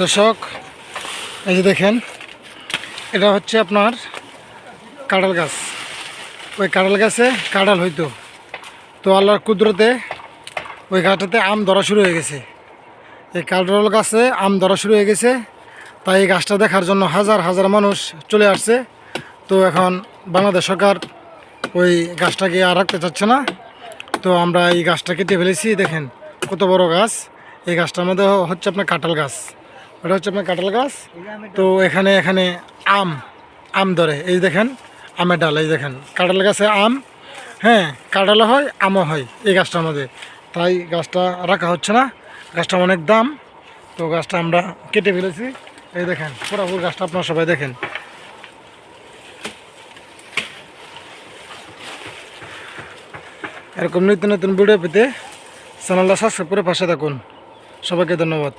দর্শক, এই যে দেখেন, এটা হচ্ছে আপনার কাঁঠাল গাছ। ওই কাঁঠাল গাছে কাঁঠাল হইতো, তো আল্লাহর কুদরতে ওই গাছটাতে আম ধরা শুরু হয়ে গেছে। এই কাঁঠাল গাছে আম ধরা শুরু হয়ে গেছে, তাই এই গাছটা দেখার জন্য হাজার হাজার মানুষ চলে আসছে। তো এখন বাংলাদেশ সরকার ওই গাছটাকে আর রাখতে চাচ্ছে না, তো আমরা এই গাছটা কেটে ফেলেছি। দেখেন কত বড় গাছ। এই গাছটার মধ্যে হচ্ছে আপনার কাঁঠাল গাছ, ওটা হচ্ছে আপনার কাঁঠাল গাছ। তো এখানে এখানে আম আম ধরে, এই দেখেন আমের ডাল, এই দেখেন কাঁঠাল গাছে আম, হ্যাঁ কাঁঠালও হয় আমও হয় এই গাছটার মধ্যে। তাই গাছটা রাখা হচ্ছে না, গাছটা অনেক দাম, তো গাছটা আমরা কেটে ফেলেছি। এই দেখেন পুরোপুরি গাছটা আপনারা সবাই দেখেন। এরকম নিত্য নতুন ভিডিও পেতে চ্যানেলটা সাবস্ক্রাইব করে পাশে থাকুন। সবাইকে ধন্যবাদ।